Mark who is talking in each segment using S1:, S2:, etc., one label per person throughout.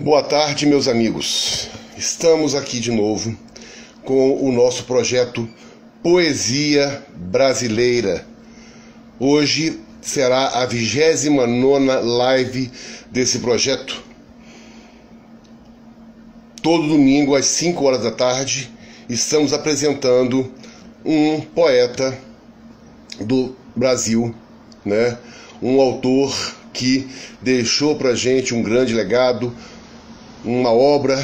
S1: Boa tarde, meus amigos. Estamos aqui de novo com o nosso projeto Poesia Brasileira. Hoje será a 29ª live desse projeto. Todo domingo às 5 horas da tarde estamos apresentando um poeta do Brasil, né? Um autor que deixou pra gente um grande legado, uma obra,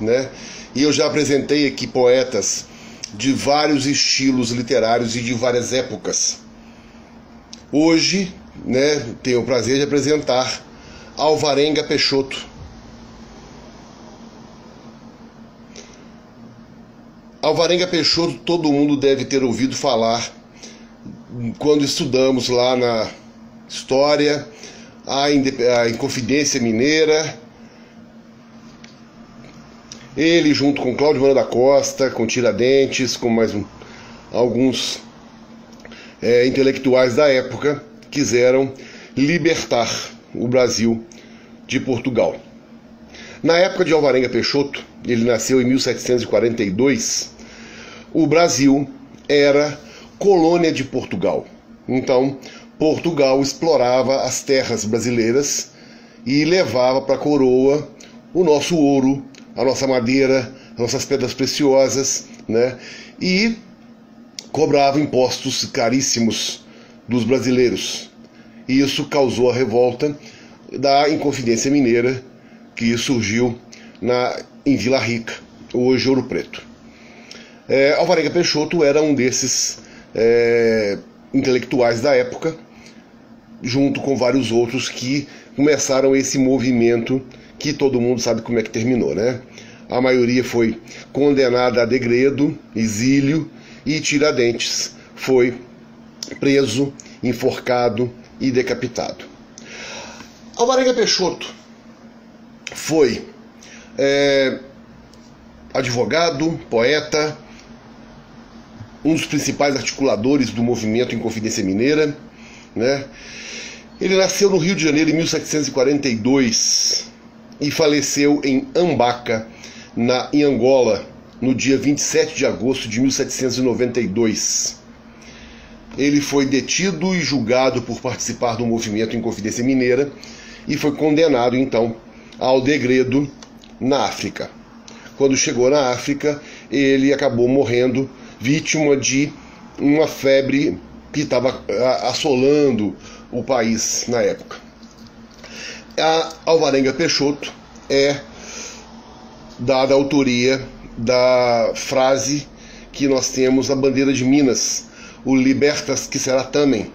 S1: né? E eu já apresentei aqui poetas de vários estilos literários e de várias épocas. Hoje, né, tenho o prazer de apresentar Alvarenga Peixoto. Alvarenga Peixoto todo mundo deve ter ouvido falar quando estudamos lá na História, a Inconfidência Mineira. Ele, junto com Cláudio Mano da Costa, com Tiradentes, com mais alguns intelectuais da época, quiseram libertar o Brasil de Portugal. Na época de Alvarenga Peixoto, ele nasceu em 1742, o Brasil era colônia de Portugal. Então, Portugal explorava as terras brasileiras e levava para a coroa o nosso ouro, a nossa madeira, as nossas pedras preciosas, né? E cobrava impostos caríssimos dos brasileiros. E isso causou a revolta da Inconfidência Mineira, que surgiu em Vila Rica, hoje Ouro Preto. Alvarenga Peixoto era um desses intelectuais da época, junto com vários outros que começaram esse movimento que todo mundo sabe como é que terminou, né? A maioria foi condenada a degredo, exílio, e Tiradentes foi preso, enforcado e decapitado. Alvarenga Peixoto foi advogado, poeta, um dos principais articuladores do movimento Inconfidência Mineira, né? Ele nasceu no Rio de Janeiro em 1742 e faleceu em Ambaca, em Angola, no dia 27 de agosto de 1792. Ele foi detido e julgado por participar do movimento Inconfidência Mineira e foi condenado, então, ao degredo na África. Quando chegou na África, ele acabou morrendo vítima de uma febre que estava assolando o país na época. A Alvarenga Peixoto é da autoria da frase que nós temos na bandeira de Minas: o libertas que será tamen,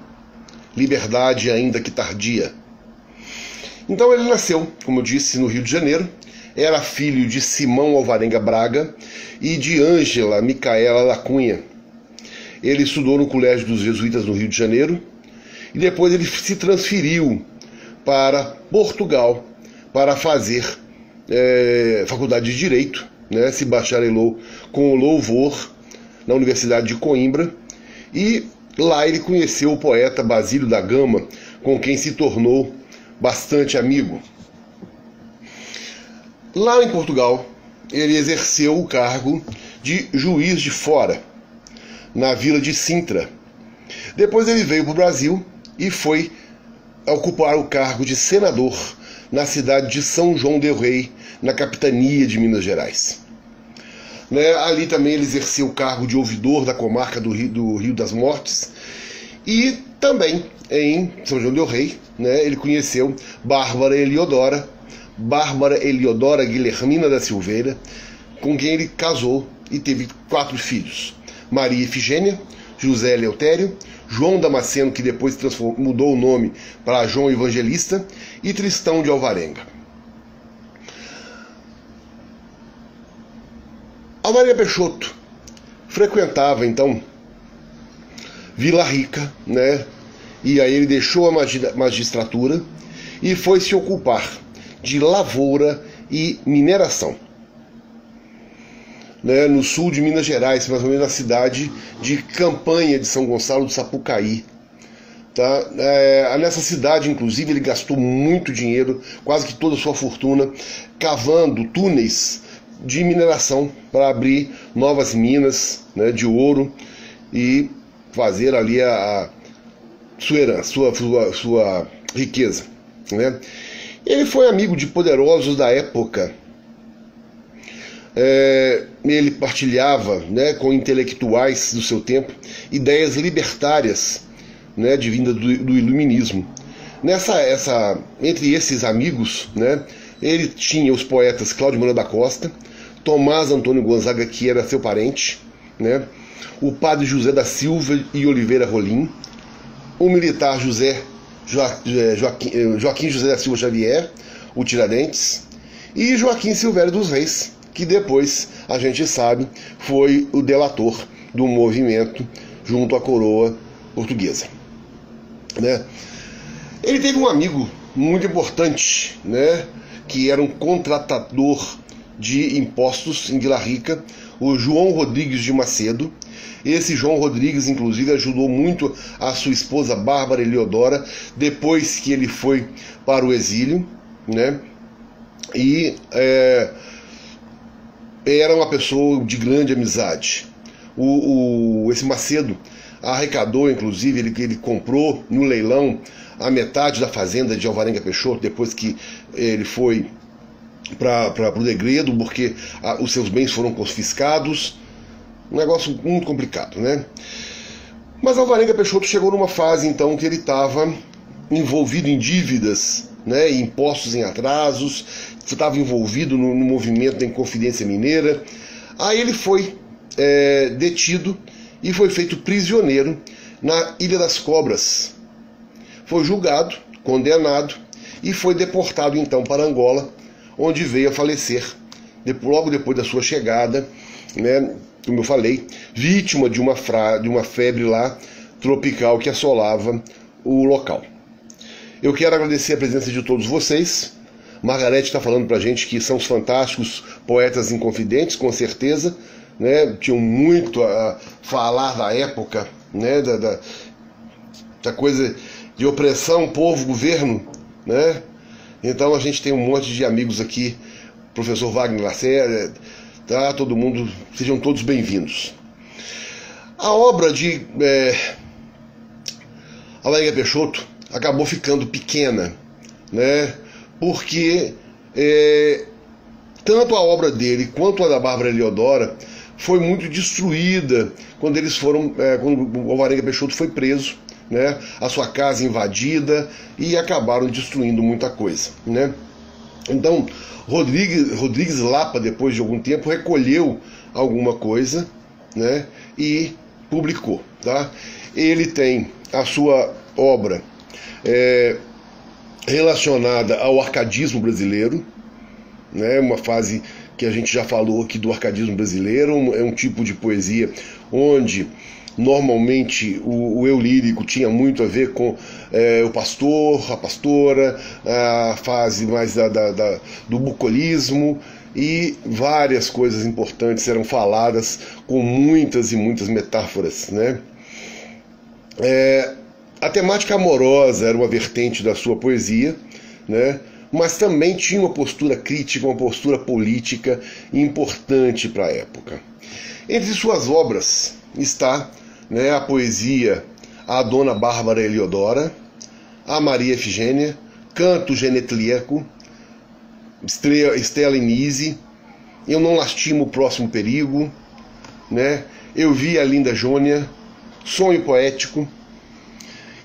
S1: liberdade ainda que tardia. Então ele nasceu, como eu disse, no Rio de Janeiro, era filho de Simão Alvarenga Braga e de Ângela Micaela da Cunha. Ele estudou no Colégio dos Jesuítas no Rio de Janeiro e depois ele se transferiu para Portugal para fazer faculdade de Direito, né? Se bacharelou com louvor na Universidade de Coimbra e lá ele conheceu o poeta Basílio da Gama, com quem se tornou bastante amigo. Lá em Portugal, ele exerceu o cargo de juiz de fora, na vila de Sintra. Depois ele veio para o Brasil e foi ocupar o cargo de senador na cidade de São João del Rei, na capitania de Minas Gerais. Ali também ele exerceu o cargo de ouvidor da comarca do Rio das Mortes e também em São João del Rei, né, ele conheceu Bárbara Eliodora Guilhermina da Silveira, com quem ele casou e teve 4 filhos: Maria Efigênia, José Eleutério, João Damasceno, que depois mudou o nome para João Evangelista, e Tristão de Alvarenga. Alvarenga Peixoto frequentava, então, Vila Rica, né? E aí ele deixou a magistratura e foi se ocupar de lavoura e mineração, né, no sul de Minas Gerais, mais ou menos na cidade de Campanha de São Gonçalo do Sapucaí. Tá? Nessa cidade, inclusive, ele gastou muito dinheiro, quase que toda a sua fortuna, cavando túneis de mineração para abrir novas minas, né, de ouro e fazer ali a sua herança, sua riqueza, né? Ele foi amigo de poderosos da época. Ele partilhava, né, com intelectuais do seu tempo ideias libertárias, né, de vinda do iluminismo. Entre esses amigos, né, ele tinha os poetas Cláudio Moura da Costa, Tomás Antônio Gonzaga, que era seu parente, né, o padre José da Silva e Oliveira Rolim, o militar Joaquim José da Silva Xavier, o Tiradentes, e Joaquim Silvério dos Reis, que depois, a gente sabe, foi o delator do movimento junto à coroa portuguesa, né? Ele teve um amigo muito importante, né, que era um contratador de impostos em Vila Rica, o João Rodrigues de Macedo. Esse João Rodrigues, inclusive, ajudou muito a sua esposa Bárbara Eleodora depois que ele foi para o exílio, né? E era uma pessoa de grande amizade. Esse Macedo arrecadou, inclusive, ele comprou no leilão a metade da fazenda de Alvarenga Peixoto, depois que ele foi para o degredo, porque os seus bens foram confiscados. Um negócio muito complicado, né? Mas Alvarenga Peixoto chegou numa fase, então, que ele estava envolvido em dívidas, né, em impostos em atrasos, estava envolvido no movimento da Inconfidência Mineira. Aí ele foi detido e foi feito prisioneiro na Ilha das Cobras. Foi julgado, condenado e foi deportado então para Angola, onde veio a falecer logo depois da sua chegada, né, como eu falei, vítima de uma febre lá tropical que assolava o local. Eu quero agradecer a presença de todos vocês. Margarete está falando pra gente que são os fantásticos poetas inconfidentes, com certeza, né? Tinham muito a falar da época, né? Da coisa de opressão, povo, governo, né? Então a gente tem um monte de amigos aqui, professor Wagner Lacerda, tá? Todo mundo, sejam todos bem-vindos. A obra de Alvarenga Peixoto acabou ficando pequena, né? Porque tanto a obra dele quanto a da Bárbara Eleodora foi muito destruída quando quando o Alvarenga Peixoto foi preso, né? A sua casa invadida, e acabaram destruindo muita coisa, né? Então Rodrigues Lapa, depois de algum tempo, recolheu alguma coisa, né, e publicou, tá? Ele tem a sua obra relacionada ao arcadismo brasileiro, né, uma fase que a gente já falou aqui do arcadismo brasileiro. É um tipo de poesia onde normalmente o eu lírico tinha muito a ver com o pastor, a pastora, a fase mais do bucolismo, e várias coisas importantes eram faladas com muitas e muitas metáforas, né? A temática amorosa era uma vertente da sua poesia, né? Mas também tinha uma postura crítica, uma postura política importante para a época. Entre suas obras está, né, a poesia A Dona Bárbara Eleodora, A Maria Efigênia, Canto Genetlíaco, Stella Inise, Eu Não Lastimo o Próximo Perigo, né? Eu Vi a Linda Jônia, Sonho Poético,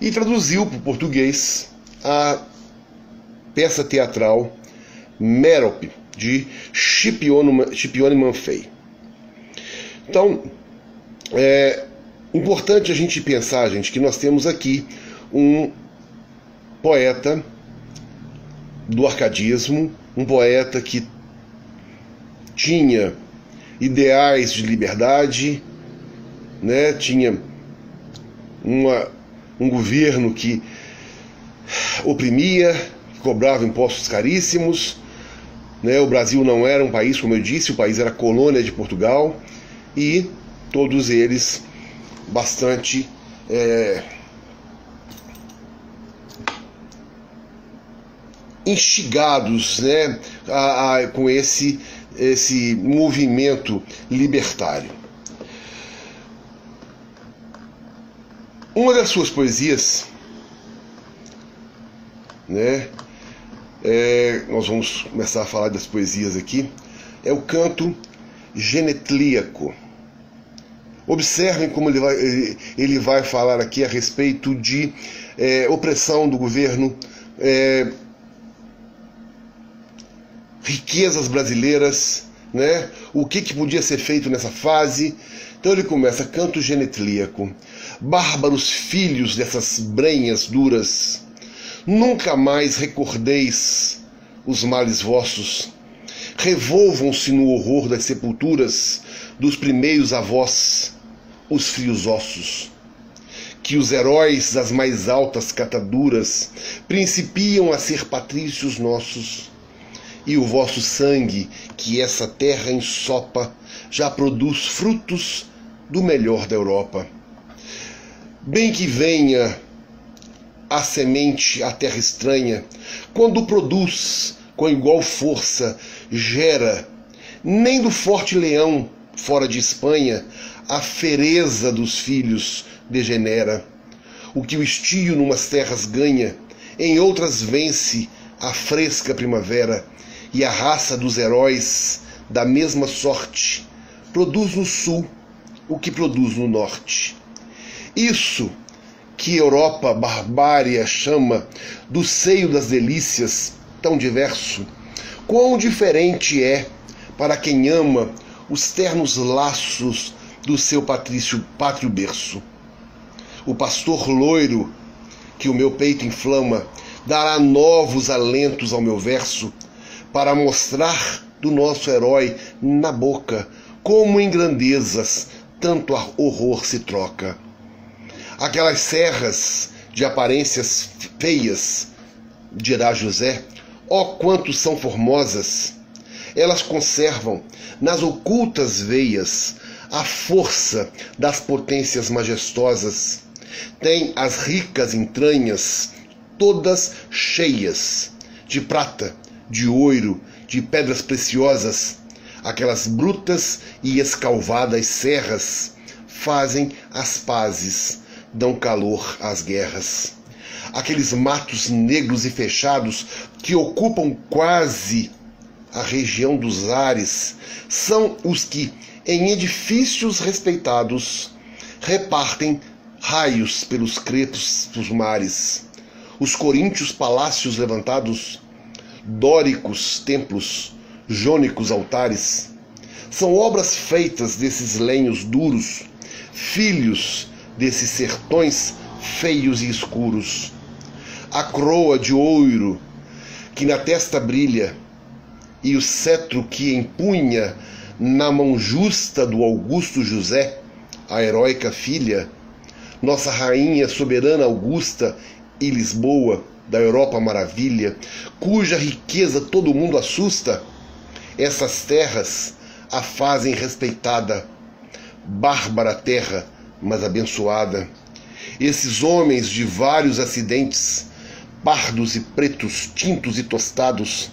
S1: e traduziu para o português a peça teatral Mérope, de Scipione Manfei. Então, é importante a gente pensar, gente, que nós temos aqui um poeta do arcadismo, um poeta que tinha ideais de liberdade, né? Tinha um governo que oprimia, que cobrava impostos caríssimos, né? O Brasil não era um país, como eu disse, o país era colônia de Portugal, e todos eles bastante instigados, né, com esse movimento libertário. Uma das suas poesias, né, nós vamos começar a falar das poesias aqui, é o Canto Genetlíaco. Observem como ele vai falar aqui a respeito de opressão do governo, riquezas brasileiras, né? O que podia ser feito nessa fase. Então ele começa: Canto Genetlíaco. Bárbaros filhos dessas brenhas duras, nunca mais recordeis os males vossos. Revolvam-se no horror das sepulturas dos primeiros avós, os frios ossos. Que os heróis das mais altas cataduras principiam a ser patrícios nossos. E o vosso sangue, que essa terra ensopa, já produz frutos do melhor da Europa. Bem que venha a semente à terra estranha, quando produz com igual força, gera, nem do forte leão, fora de Espanha, a fereza dos filhos degenera. O que o estio numas terras ganha, em outras vence a fresca primavera, e a raça dos heróis, da mesma sorte, produz no sul o que produz no norte. Isso que Europa barbária chama do seio das delícias tão diverso, quão diferente é, para quem ama, os ternos laços do seu pátrio berço. O pastor loiro, que o meu peito inflama, dará novos alentos ao meu verso, para mostrar do nosso herói na boca, como em grandezas tanto horror se troca. Aquelas serras de aparências feias, dirá José, ó quanto são formosas! Elas conservam nas ocultas veias a força das potências majestosas. Têm as ricas entranhas todas cheias de prata, de ouro, de pedras preciosas. Aquelas brutas e escalvadas serras fazem as pazes, dão calor às guerras. Aqueles matos negros e fechados que ocupam quase a região dos ares são os que, em edifícios respeitados, repartem raios pelos crepos mares. Os coríntios palácios levantados, dóricos templos, jônicos altares, são obras feitas desses lenhos duros, filhos desses sertões feios e escuros. A coroa de ouro que na testa brilha e o cetro que empunha na mão justa do Augusto José, a heróica filha, nossa rainha soberana Augusta e Lisboa, da Europa maravilha, cuja riqueza todo mundo assusta, essas terras a fazem respeitada, bárbara terra, mas abençoada. Esses homens de vários acidentes, pardos e pretos, tintos e tostados,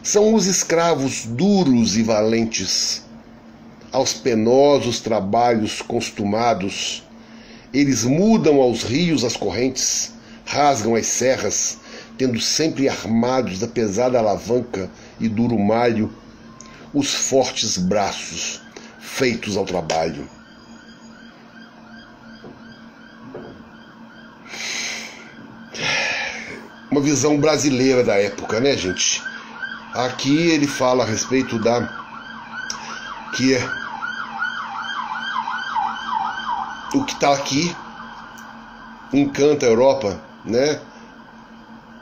S1: são os escravos duros e valentes. Aos penosos trabalhos costumados, eles mudam aos rios as correntes, rasgam as serras, tendo sempre armados da pesada alavanca e duro malho os fortes braços feitos ao trabalho. Uma visão brasileira da época, né, gente? Aqui ele fala a respeito que o que está aqui encanta a Europa, né?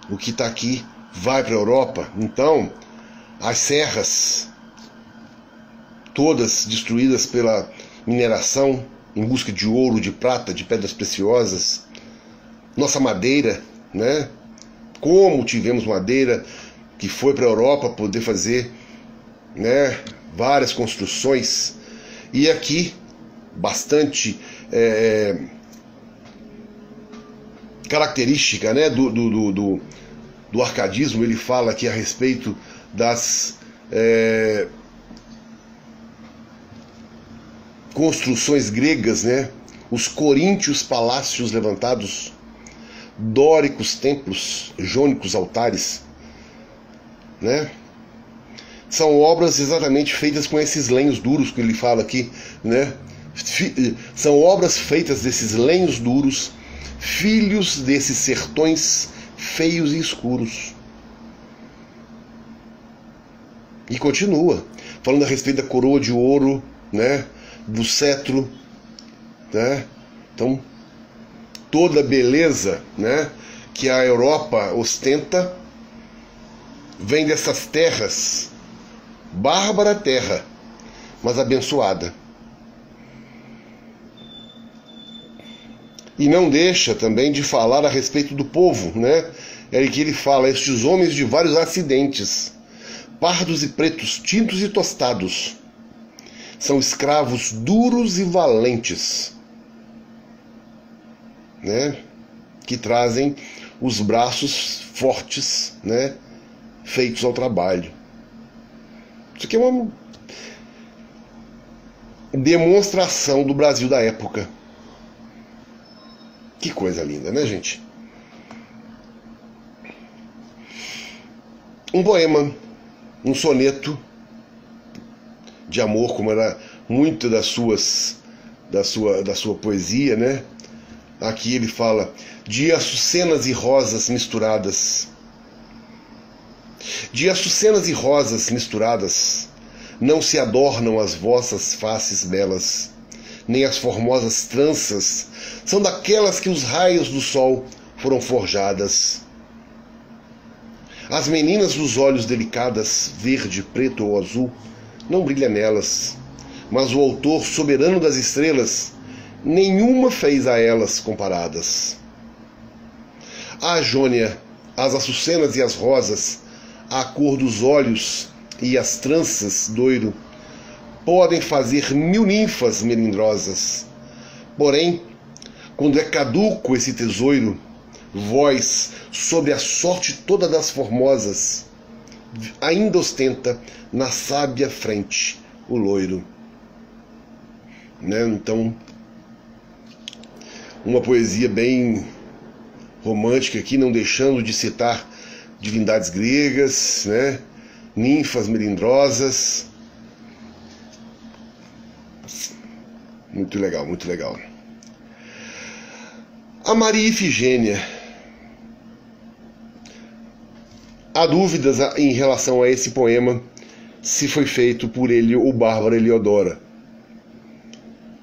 S1: O que está aqui vai para a Europa. Então, as serras, todas destruídas pela mineração, em busca de ouro, de prata, de pedras preciosas. Nossa madeira, né? Como tivemos madeira que foi para a Europa poder fazer, né, várias construções. E aqui, bastante característica, né, do arcadismo, ele fala aqui a respeito das construções gregas, né? Os coríntios palácios levantados, dóricos templos, jônicos altares, né? São obras exatamente feitas com esses lenhos duros que ele fala aqui, né? São obras feitas desses lenhos duros, filhos desses sertões feios e escuros. E continua falando a respeito da coroa de ouro, né? Do cetro, né? Então, toda a beleza, né, que a Europa ostenta vem dessas terras, bárbara terra, mas abençoada. E não deixa também de falar a respeito do povo, né? É que ele fala: estes homens de vários acidentes, pardos e pretos, tintos e tostados, são escravos duros e valentes, né? Que trazem os braços fortes, né? Feitos ao trabalho. Isso aqui é uma demonstração do Brasil da época. Que coisa linda, né, gente? Um poema, um soneto de amor, como era muito da sua poesia, né? Aqui ele fala de açucenas e rosas misturadas. De açucenas e rosas misturadas, não se adornam as vossas faces belas, nem as formosas tranças são daquelas que os raios do sol foram forjadas. As meninas dos olhos delicadas, verde, preto ou azul, não brilha nelas, mas o autor soberano das estrelas nenhuma fez a elas comparadas. A jônia, as açucenas e as rosas, a cor dos olhos e as tranças doiro, podem fazer 1000 ninfas melindrosas. Porém, quando é caduco esse tesouro, vós, sobre a sorte toda das formosas, ainda ostenta na sábia frente o loiro. Né? Então, uma poesia bem romântica aqui, não deixando de citar divindades gregas, né? Ninfas melindrosas. Muito legal, muito legal. A Maria Ifigênia. Há dúvidas em relação a esse poema, se foi feito por ele ou Bárbara Heliodora.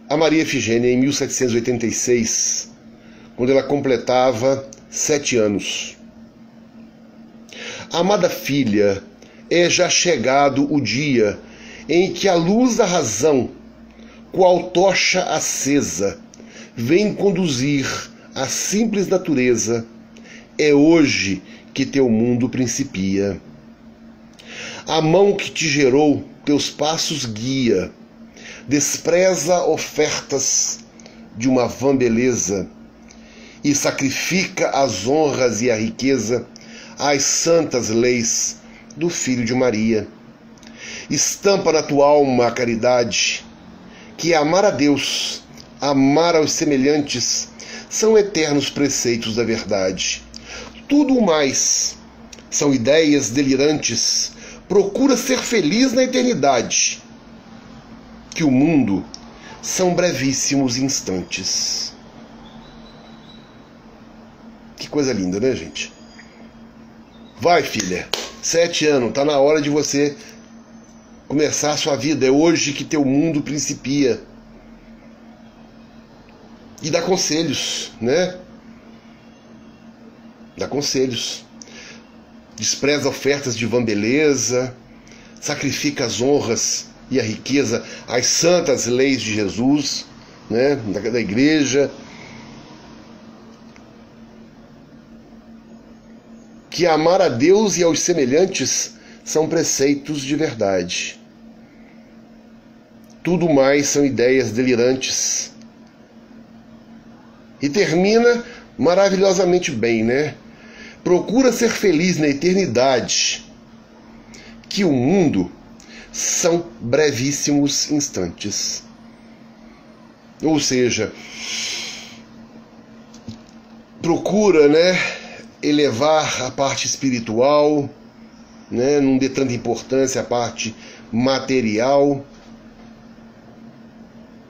S1: A Maria Ifigênia, em 1786, quando ela completava 7 anos. Amada filha, é já chegado o dia em que a luz da razão, qual tocha acesa, vem conduzir a simples natureza. É hoje que teu mundo principia. A mão que te gerou teus passos guia, despreza ofertas de uma vã beleza e sacrifica as honras e a riqueza às santas leis do Filho de Maria. Estampa na tua alma a caridade, que amar a Deus, amar aos semelhantes, são eternos preceitos da verdade. Tudo o mais são ideias delirantes. Procura ser feliz na eternidade, que o mundo são brevíssimos instantes. Que coisa linda, né, gente? Vai, filha, 7 anos, tá na hora de você começar a sua vida. É hoje que teu mundo principia. E dá conselhos, né? Dá conselhos. Despreza ofertas de vã beleza, sacrifica as honras e a riqueza às santas leis de Jesus, né? Da igreja. Que amar a Deus e aos semelhantes são preceitos de verdade. Tudo mais são ideias delirantes. E termina maravilhosamente bem, né? procura ser feliz na eternidade, que o mundo são brevíssimos instantes. Ou seja, procura, elevar a parte espiritual, não dê tanta importância à parte material.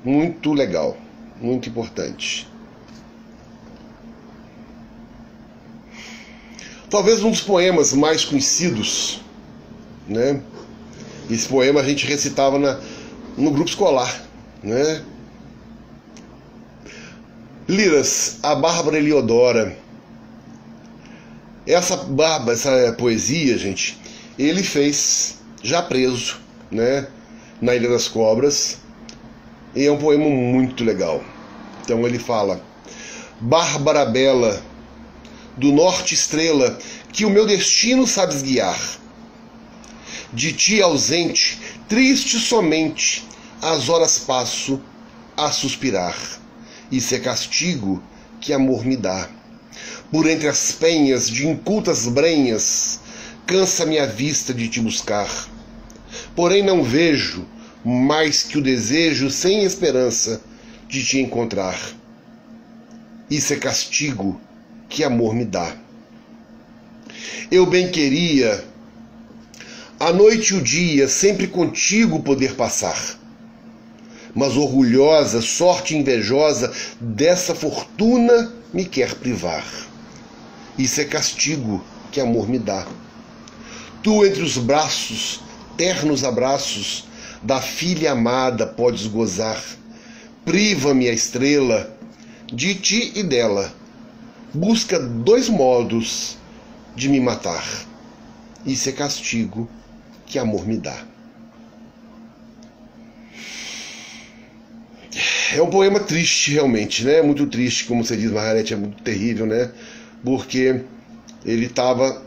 S1: Muito legal, muito importante. Talvez um dos poemas mais conhecidos, esse poema a gente recitava no grupo escolar, Liras, a Bárbara Eliodora. Essa poesia, gente, ele fez já preso, na Ilha das Cobras, e é um poema muito legal. Então ele fala: Bárbara bela, do norte estrela, que o meu destino sabes guiar. De ti ausente, triste somente, as horas passo a suspirar. Isso é castigo que amor me dá. Por entre as penhas de incultas brenhas, cansa-me a vista de te buscar. Porém não vejo mais que o desejo sem esperança de te encontrar. Isso é castigo que amor me dá. Eu bem queria a noite e o dia sempre contigo poder passar, mas orgulhosa, sorte invejosa dessa fortuna me quer privar. Isso é castigo que amor me dá. Tu entre os braços, ternos abraços da filha amada podes gozar. Priva-me a estrela de ti e dela. Busca 2 modos de me matar. Isso é castigo que amor me dá. É um poema triste, realmente, muito triste, como você diz, Margarete, é muito terrível, porque ele estava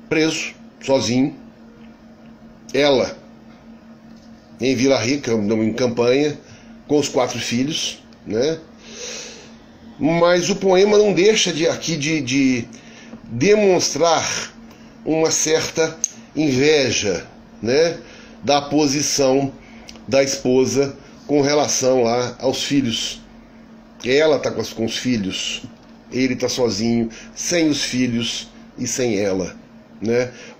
S1: preso, sozinho, ela em Vila Rica, em campanha, com os 4 filhos, Mas o poema não deixa de demonstrar uma certa inveja, da posição da esposa com relação lá aos filhos. Ela está com os filhos, ele está sozinho, sem os filhos e sem ela,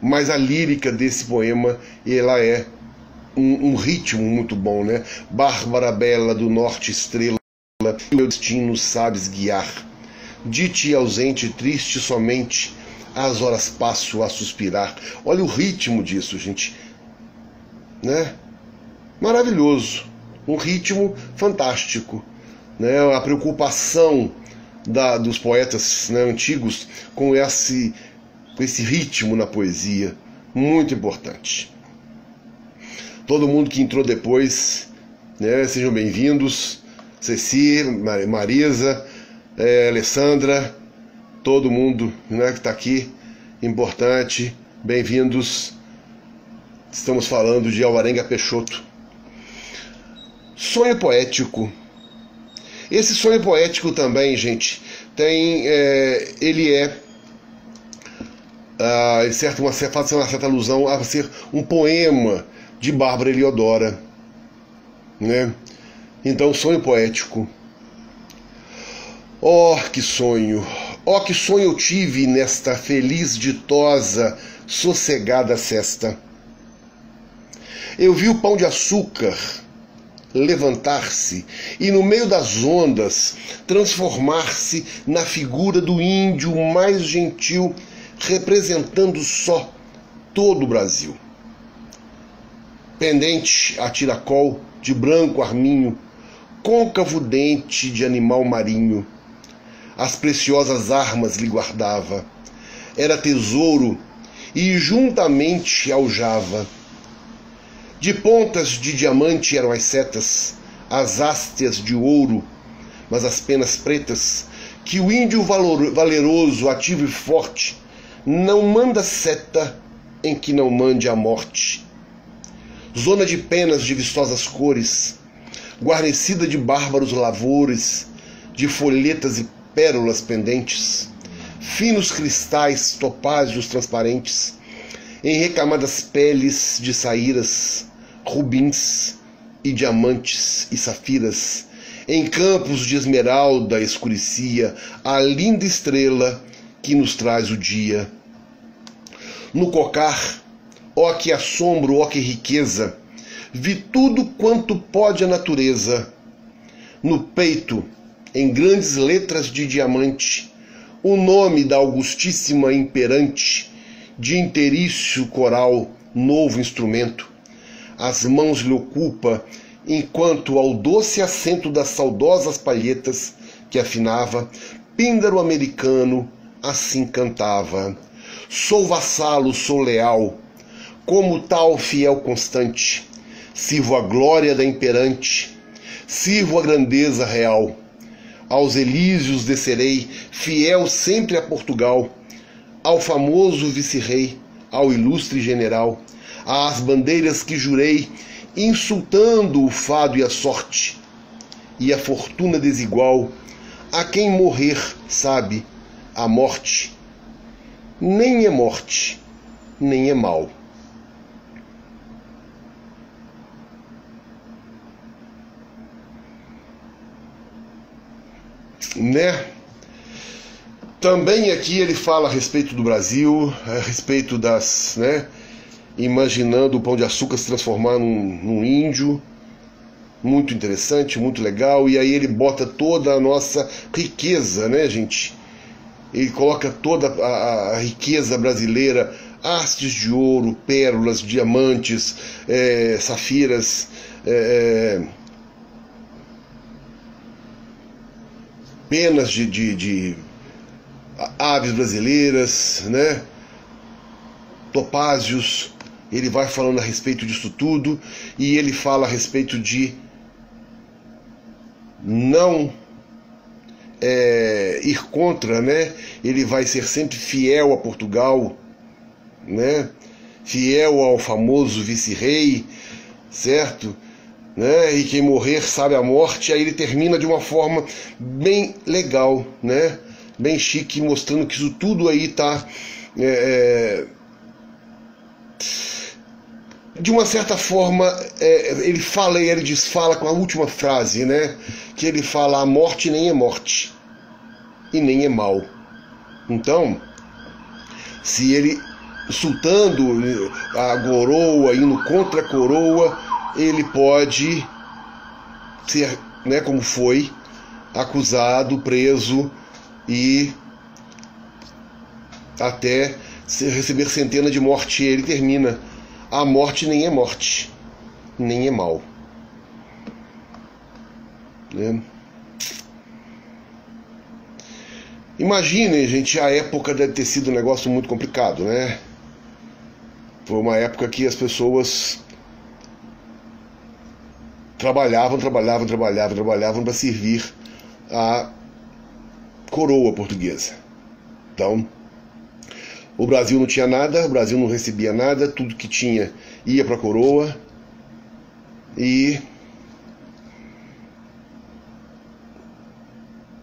S1: Mas a lírica desse poema, ela é um ritmo muito bom, Bárbara bela, do norte estrela, o meu destino sabes guiar. De ti ausente, triste somente, as horas passo a suspirar. Olha o ritmo disso, gente, Maravilhoso, um ritmo fantástico, A preocupação dos poetas antigos com esse ritmo na poesia, muito importante. Todo mundo que entrou depois, sejam bem-vindos. Ceci, Marisa, Alessandra, todo mundo que está aqui, importante, bem-vindos. Estamos falando de Alvarenga Peixoto. Sonho poético. Esse sonho poético também, gente, ele faz uma certa alusão a ser um poema de Bárbara Eliodora, Então, sonho poético. Oh, que sonho! Oh, que sonho eu tive nesta feliz, ditosa, sossegada sesta. Eu vi o Pão de Açúcar levantar-se e, no meio das ondas, transformar-se na figura do índio mais gentil, representando só todo o Brasil. Pendente a tiracol de branco arminho, côncavo dente de animal marinho, as preciosas armas lhe guardava, era tesouro e juntamente aljava. De pontas de diamante eram as setas, as hastes de ouro, mas as penas pretas, que o índio valeroso, ativo e forte, não manda seta em que não mande a morte. Zona de penas de vistosas cores, guarnecida de bárbaros lavores, de folhetas e pérolas pendentes, finos cristais topázios transparentes, em recamadas peles de saíras, rubins e diamantes e safiras, em campos de esmeralda escurecia a linda estrela que nos traz o dia. No cocar, ó que assombro, ó que riqueza, vi tudo quanto pode a natureza. No peito, em grandes letras de diamante, o nome da augustíssima imperante, de interício coral, novo instrumento. As mãos lhe ocupa, enquanto ao doce acento das saudosas palhetas que afinava, píndaro americano assim cantava: sou vassalo, sou leal, como tal fiel constante, sirvo a glória da imperante, sirvo a grandeza real. Aos Elísios descerei, fiel sempre a Portugal, ao famoso vice-rei, ao ilustre general, às bandeiras que jurei, insultando o fado e a sorte, e a fortuna desigual, a quem morrer sabe, a morte nem é morte, nem é mal. Né? Também aqui ele fala a respeito do Brasil, a respeito das, né, imaginando o Pão de Açúcar se transformar num índio. Muito interessante, muito legal. E aí ele bota toda a nossa riqueza, né, gente? Ele coloca toda a riqueza brasileira, hastes de ouro, pérolas, diamantes, safiras, penas de aves brasileiras, né? Topázios. Ele vai falando a respeito disso tudo, e ele fala a respeito de não ir contra, né? Ele vai ser sempre fiel a Portugal, né? Fiel ao famoso vice-rei, certo? Né? E quem morrer sabe a morte. Aí ele termina de uma forma bem legal, né? Bem chique, mostrando que isso tudo aí tá de uma certa forma, ele fala e ele desfala com a última frase, né? Que ele fala: a morte nem é morte e nem é mal. Então, se ele insultando a coroa, indo contra a coroa, ele pode ser, né, como foi, acusado, preso e até receber centena de morte. Ele termina: a morte nem é morte, nem é mal. Né? Imaginem, gente, a época deve ter sido um negócio muito complicado, né? Foi uma época que as pessoas trabalhavam para servir a coroa portuguesa. Então, o Brasil não tinha nada, o Brasil não recebia nada, tudo que tinha ia para a coroa, e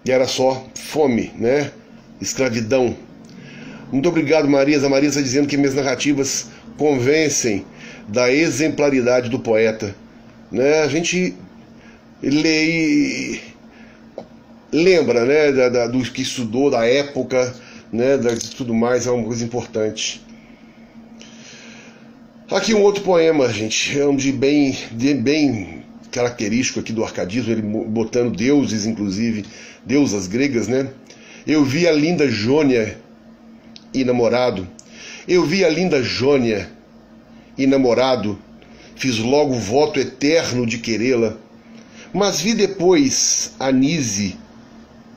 S1: era só fome, né? Escravidão. Muito obrigado, Marisa. A Marisa dizendo que minhas narrativas convencem da exemplaridade do poeta, né? A gente lê e lembra, né, do que estudou, da época, né, de tudo mais. É uma coisa importante. Aqui um outro poema, gente, é um de bem característico aqui do arcadismo, ele botando deuses, inclusive deusas gregas, né? Eu vi a linda Jônia e namorado, eu vi a linda Jônia e namorado, fiz logo voto eterno de querê-la, mas vi depois a Nise,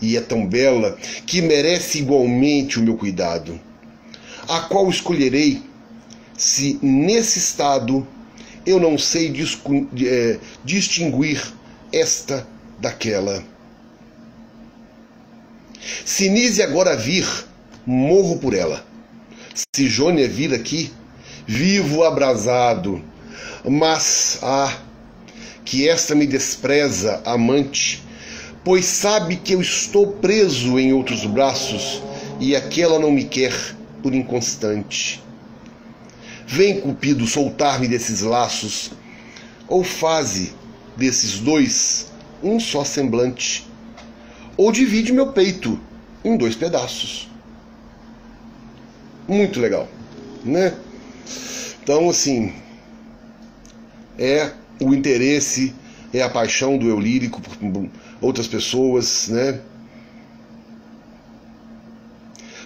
S1: e é tão bela que merece igualmente o meu cuidado, a qual escolherei se nesse estado eu não sei distinguir esta daquela. Se Nise agora vir, morro por ela. Se Jônia vir aqui, vivo abrasado. Mas, que esta me despreza, amante, pois sabe que eu estou preso em outros braços e aquela não me quer por inconstante. Vem, Cupido, soltar-me desses laços, ou faze desses dois um só semblante, ou divide meu peito em 2 pedaços. Muito legal, né? Então, assim, é o interesse, é a paixão do eu lírico por outras pessoas, né?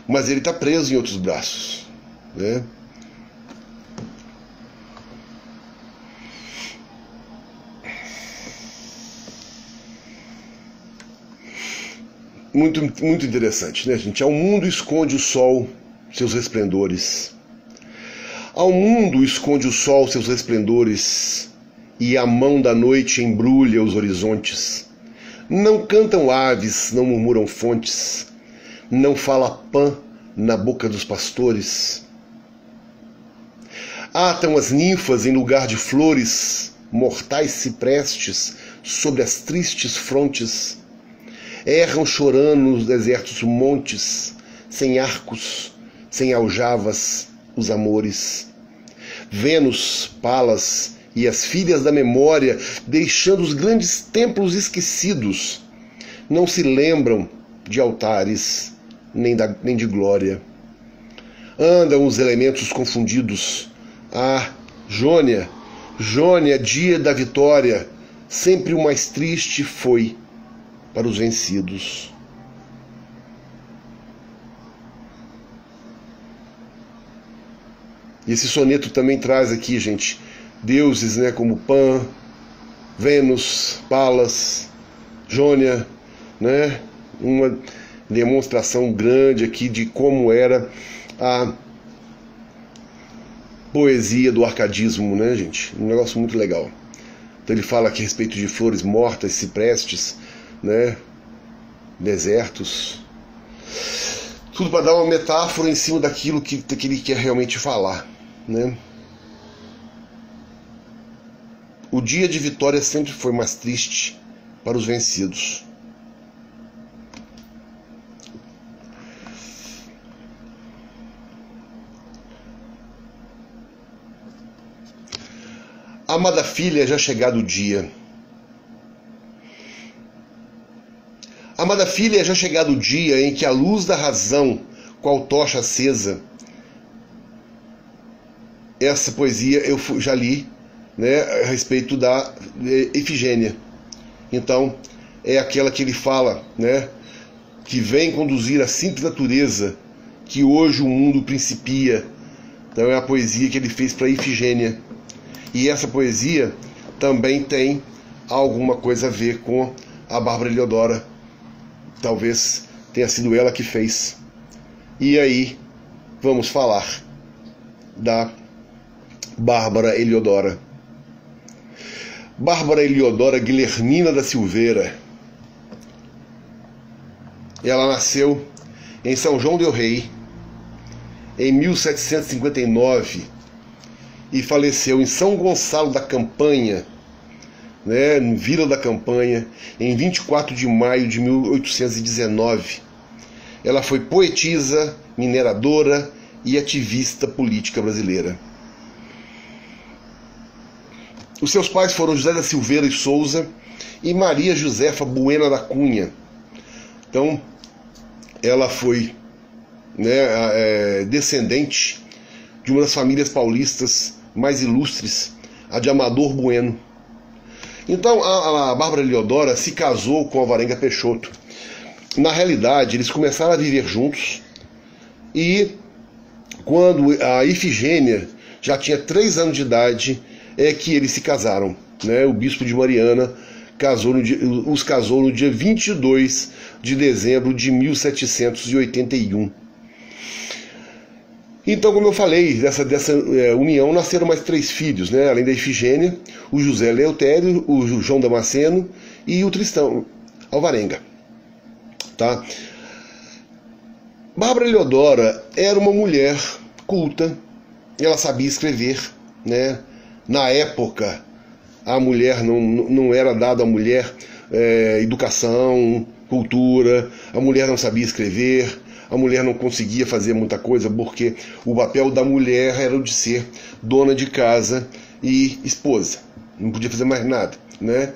S1: Mas ele está preso em outros braços, né? Muito interessante, né, gente? Ao mundo esconde o sol seus resplendores. Ao mundo esconde o sol seus resplendores, e a mão da noite embrulha os horizontes. Não cantam aves, não murmuram fontes, não fala Pan na boca dos pastores. Atam as ninfas em lugar de flores, mortais ciprestes sobre as tristes frontes. Erram chorando nos desertos montes, sem arcos, sem aljavas, os amores. Vênus, Palas e as filhas da memória, deixando os grandes templos esquecidos, não se lembram de altares, nem de glória. Andam os elementos confundidos. Ah, Jônia, Jônia, dia da vitória, sempre o mais triste foi para os vencidos. E esse soneto também traz aqui, gente, deuses, né, como Pan, Vênus, Palas, Jônia, né? Uma demonstração grande aqui de como era a poesia do arcadismo, né, gente? Um negócio muito legal. Então ele fala aqui a respeito de flores mortas, ciprestes, né? Desertos. Tudo para dar uma metáfora em cima daquilo que ele quer realmente falar, né? O dia de vitória sempre foi mais triste para os vencidos. Amada filha, já chegado o dia. Amada filha, já chegado o dia em que a luz da razão, qual tocha acesa, essa poesia eu já li, né, a respeito da Ifigênia. Então, é aquela que ele fala, né, que vem conduzir a simples natureza que hoje o mundo principia. Então é a poesia que ele fez para Ifigênia. E essa poesia também tem alguma coisa a ver com a Bárbara Heliodora. Talvez tenha sido ela que fez. E aí, vamos falar da Bárbara Heliodora. Bárbara Heliodora Guilhermina da Silveira. Ela nasceu em São João del Rei, em 1759, e faleceu em São Gonçalo da Campanha, né, em Vila da Campanha, em 24 de maio de 1819. Ela foi poetisa, mineradora e ativista política brasileira. Os seus pais foram José da Silveira e Souza e Maria Josefa Buena da Cunha. Então, ela foi, né, descendente de uma das famílias paulistas mais ilustres, a de Amador Bueno. Então, a Bárbara Heliodora se casou com Alvarenga Peixoto. Na realidade, eles começaram a viver juntos, e quando a Ifigênia já tinha 3 anos de idade, é que eles se casaram, né? O bispo de Mariana os casou no dia 22 de dezembro de 1781. Então, como eu falei, dessa união nasceram mais 3 filhos, né? Além da Ifigênia, o José Leotério, o João Damasceno e o Tristão Alvarenga. Tá? Bárbara Heliodora era uma mulher culta, ela sabia escrever, né? Na época, a mulher não era dado à mulher educação, cultura, a mulher não sabia escrever, a mulher não conseguia fazer muita coisa porque o papel da mulher era o de ser dona de casa e esposa, não podia fazer mais nada, né?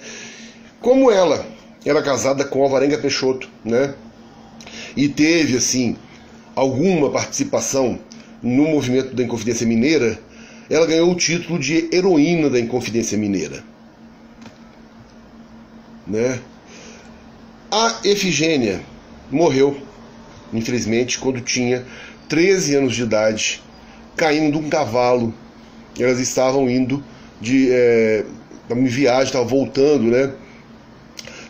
S1: Como ela era casada com Alvarenga Peixoto, né? E teve, assim, alguma participação no movimento da Inconfidência Mineira, ela ganhou o título de heroína da Inconfidência Mineira, né? A Efigênia morreu, infelizmente, quando tinha 13 anos de idade, caindo de um cavalo. Elas estavam indo de uma viagem, estavam voltando, né,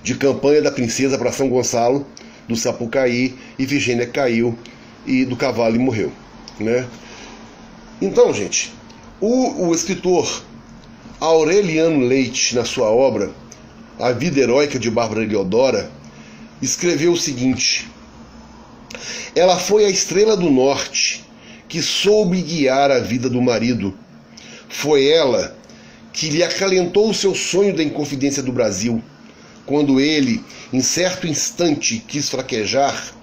S1: de Campanha da Princesa para São Gonçalo do Sapucaí. Efigênia caiu do cavalo e morreu, né? Então, gente, o escritor Aureliano Leite, na sua obra A Vida Heróica de Bárbara Heliodora, escreveu o seguinte: ela foi a estrela do norte que soube guiar a vida do marido. Foi ela que lhe acalentou o seu sonho da Inconfidência do Brasil. Quando ele, em certo instante, quis fraquejar,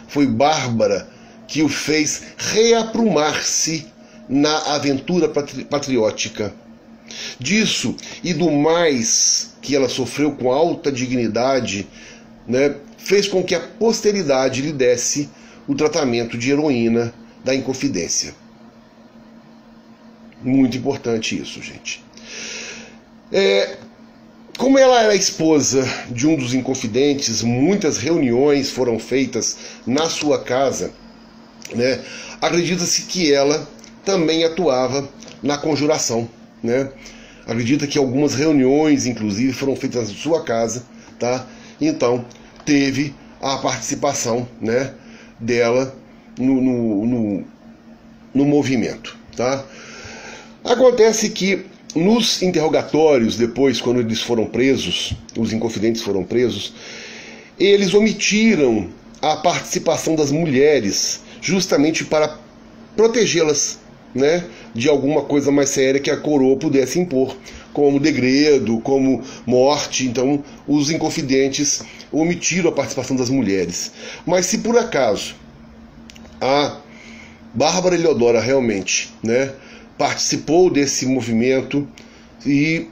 S1: foi Bárbara que o fez reaprumar-se na aventura patriótica. Disso e do mais que ela sofreu com alta dignidade, né, fez com que a posteridade lhe desse o tratamento de heroína da Inconfidência. Muito importante isso, gente. Como ela era esposa de um dos Inconfidentes, muitas reuniões foram feitas na sua casa, né? Acredita-se que ela também atuava na conjuração, né? Acredita que algumas reuniões, inclusive, foram feitas na sua casa, tá? Então, teve a participação, né, dela no movimento, tá? Acontece que nos interrogatórios, depois, quando eles foram presos, os Inconfidentes foram presos, eles omitiram a participação das mulheres, justamente para protegê-las, né, de alguma coisa mais séria que a coroa pudesse impor, como degredo, como morte. Então, os Inconfidentes omitiram a participação das mulheres. Mas se por acaso a Bárbara Heliodora realmente, né, participou desse movimento e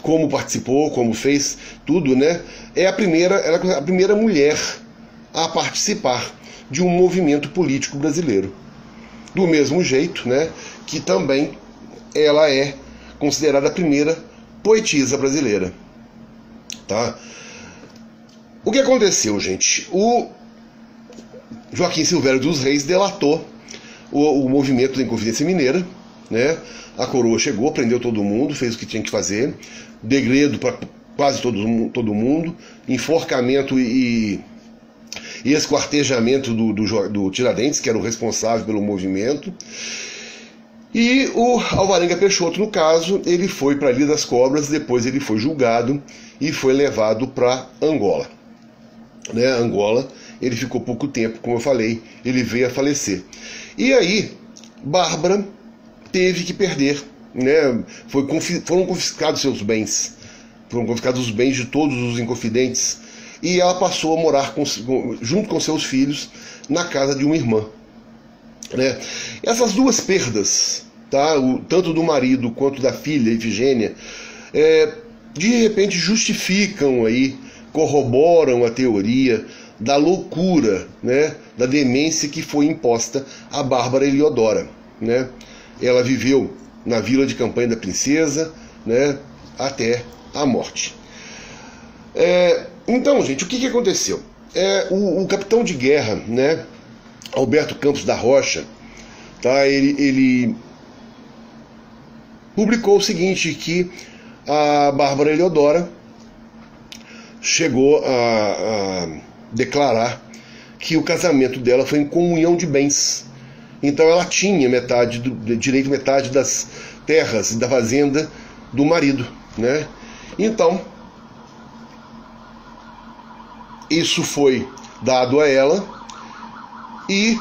S1: como participou, como fez tudo, né, ela é a primeira mulher a participar de um movimento político brasileiro. Do mesmo jeito, né, que também ela é considerada a primeira poetisa brasileira, tá? O que aconteceu, gente? O Joaquim Silvério dos Reis delatou o movimento da Inconfidência Mineira, né? A coroa chegou, prendeu todo mundo, fez o que tinha que fazer, degredo para quase todo mundo, enforcamento e esquartejamento do Tiradentes, que era o responsável pelo movimento. E o Alvarenga Peixoto, no caso, ele foi para a Ilha das Cobras, depois ele foi julgado e foi levado para Angola. Né? Angola, ele ficou pouco tempo, como eu falei, ele veio a falecer. E aí, Bárbara teve que perder, né? Foram confiscados seus bens, foram confiscados os bens de todos os Inconfidentes, e ela passou a morar junto com seus filhos na casa de uma irmã, né? Essas duas perdas, tá? Tanto do marido quanto da filha, Efigênia, de repente justificam aí, corroboram a teoria da loucura, né, da demência que foi imposta a Bárbara Heliodora, né? Ela viveu na vila de Campanha da Princesa, né, até a morte. Então, gente, o que aconteceu? O capitão de guerra, né, Alberto Campos da Rocha, tá, ele publicou o seguinte, que a Bárbara Heliodora chegou a declarar que o casamento dela foi em comunhão de bens. Então ela tinha direito metade das terras e da fazenda do marido, né? Então isso foi dado a ela e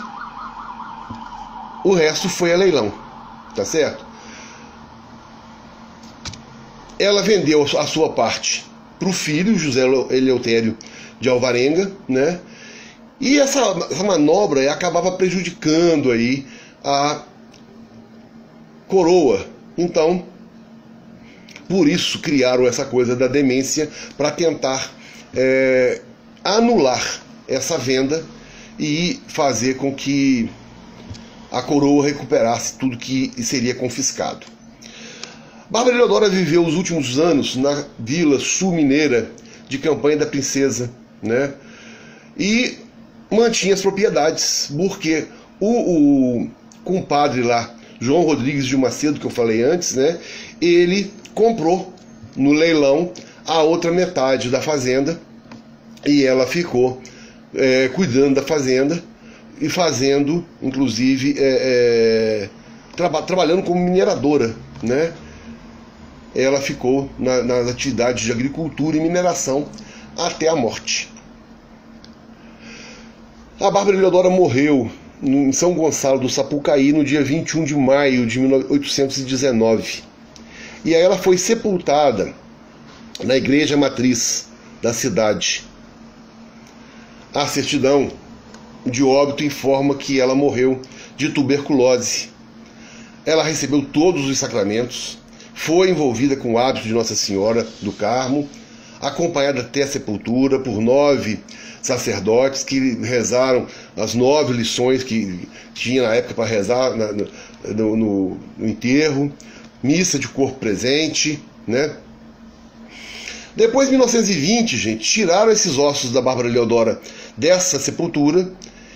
S1: o resto foi a leilão, tá certo? Ela vendeu a sua parte para o filho, José Eleutério de Alvarenga, né? E essa manobra acabava prejudicando aí a coroa. Então, por isso criaram essa coisa da demência para tentar anular essa venda e fazer com que a coroa recuperasse tudo que seria confiscado. Bárbara Eleodora viveu os últimos anos na vila sul-mineira de Campanha da Princesa, né? E mantinha as propriedades, porque o compadre lá, João Rodrigues de Macedo, que eu falei antes, né? Ele comprou no leilão a outra metade da fazenda e ela ficou cuidando da fazenda e fazendo, inclusive, trabalhando como mineradora, né? Ela ficou nas atividades de agricultura e mineração até a morte. A Bárbara Eleodora morreu em São Gonçalo do Sapucaí no dia 21 de maio de 1819. E aí ela foi sepultada na igreja matriz da cidade. A certidão de óbito informa que ela morreu de tuberculose. Ela recebeu todos os sacramentos, foi envolvida com o hábito de Nossa Senhora do Carmo, acompanhada até a sepultura por 9 sacerdotes que rezaram as 9 lições que tinha na época para rezar no enterro, missa de corpo presente, né? Depois, em 1920, gente, tiraram esses ossos da Bárbara Eleodora dessa sepultura